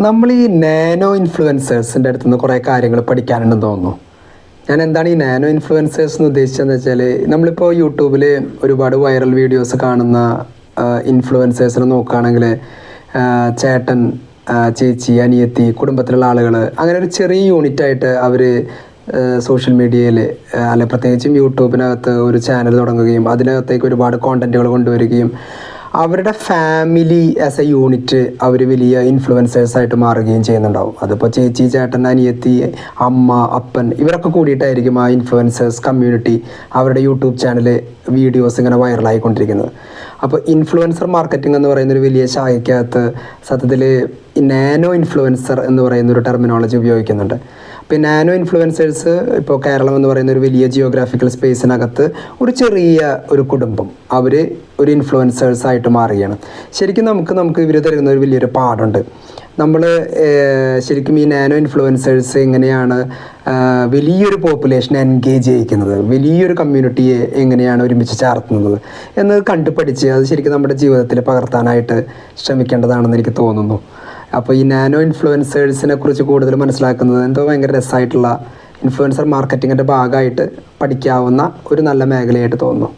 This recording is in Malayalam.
നമ്മൾ ഈ നാനോ ഇൻഫ്ലുവൻസേഴ്സിൻ്റെ അടുത്ത് നിന്ന് കുറേ കാര്യങ്ങൾ പഠിക്കാനുണ്ടെന്ന് തോന്നുന്നു. ഞാൻ എന്താണ് ഈ നാനോ ഇൻഫ്ലുവൻസേഴ്സ് എന്ന് ഉദ്ദേശിച്ചതെന്ന് വെച്ചാൽ, നമ്മളിപ്പോൾ യൂട്യൂബിൽ ഒരുപാട് വൈറൽ വീഡിയോസ് കാണുന്ന ഇൻഫ്ലുവൻസേഴ്സിനെ നോക്കുകയാണെങ്കിൽ ചേട്ടൻ, ചേച്ചി, അനിയത്തി, കുടുംബത്തിലുള്ള ആളുകൾ, അങ്ങനെ ഒരു ചെറിയ യൂണിറ്റായിട്ട് അവർ സോഷ്യൽ മീഡിയയിൽ അല്ലെ പ്രത്യേകിച്ചും യൂട്യൂബിനകത്ത് ഒരു ചാനൽ തുടങ്ങുകയും അതിനകത്തേക്ക് ഒരുപാട് കോണ്ടൻറ്റുകൾ കൊണ്ടുവരികയും അവരുടെ ഫാമിലി ആസ് എ യൂണിറ്റ് അവർ വലിയ ഇൻഫ്ലുവൻസേഴ്സായിട്ട് മാറുകയും ചെയ്യുന്നുണ്ടാവും. അതിപ്പോൾ ചേച്ചി, ചേട്ടൻ, അനിയത്തി, അമ്മ, അപ്പൻ ഇവരൊക്കെ കൂടിയിട്ടായിരിക്കും ആ ഇൻഫ്ലുവൻസേഴ്സ് കമ്മ്യൂണിറ്റി അവരുടെ യൂട്യൂബ് ചാനൽ വീഡിയോസ് ഇങ്ങനെ വൈറലായിക്കൊണ്ടിരിക്കുന്നത്. അപ്പോൾ ഇൻഫ്ലുവൻസർ മാർക്കറ്റിംഗ് എന്ന് പറയുന്നൊരു വലിയ ശാഖയ്ക്കകത്ത് സത്യത്തിൽ നാനോ ഇൻഫ്ലുവൻസർ എന്ന് പറയുന്നൊരു ടെർമിനോളജി ഉപയോഗിക്കുന്നുണ്ട്. അപ്പോൾ നാനോ ഇൻഫ്ലുവൻസേഴ്സ് ഇപ്പോൾ കേരളം എന്ന് പറയുന്ന ഒരു വലിയ ജിയോഗ്രാഫിക്കൽ സ്പേസിനകത്ത് ഒരു ചെറിയ ഒരു കുടുംബം അവർ ഒരു ഇൻഫ്ലുവൻസേഴ്സായിട്ട് മാറുകയാണ്. ശരിക്കും നമുക്ക് ഇവർ തരുന്ന ഒരു വലിയൊരു പാഠമുണ്ട്. നമ്മൾ ശരിക്കും ഈ നാനോ ഇൻഫ്ലുവൻസേഴ്സ് എങ്ങനെയാണ് വലിയൊരു പോപ്പുലേഷനെ എൻഗേജ് ചെയ്യിക്കുന്നത്, വലിയൊരു കമ്മ്യൂണിറ്റിയെ എങ്ങനെയാണ് ഒരുമിച്ച് ചേർത്തുന്നത് എന്ന് കണ്ടുപഠിച്ച് അത് ശരിക്കും നമ്മുടെ ജീവിതത്തിൽ പകർത്താനായിട്ട് ശ്രമിക്കേണ്ടതാണെന്ന് എനിക്ക് തോന്നുന്നു. അപ്പോൾ ഈ നാനോ ഇൻഫ്ലുവൻസേഴ്സിനെ കുറിച്ച് കൂടുതൽ മനസ്സിലാക്കുന്നത് എന്തോ ഭയങ്കര രസമായിട്ടുള്ള ഇൻഫ്ലുവൻസർ മാർക്കറ്റിങ്ങിൻ്റെ ഭാഗമായിട്ട് പഠിക്കാവുന്ന ഒരു നല്ല മേഖലയായിട്ട് തോന്നുന്നു.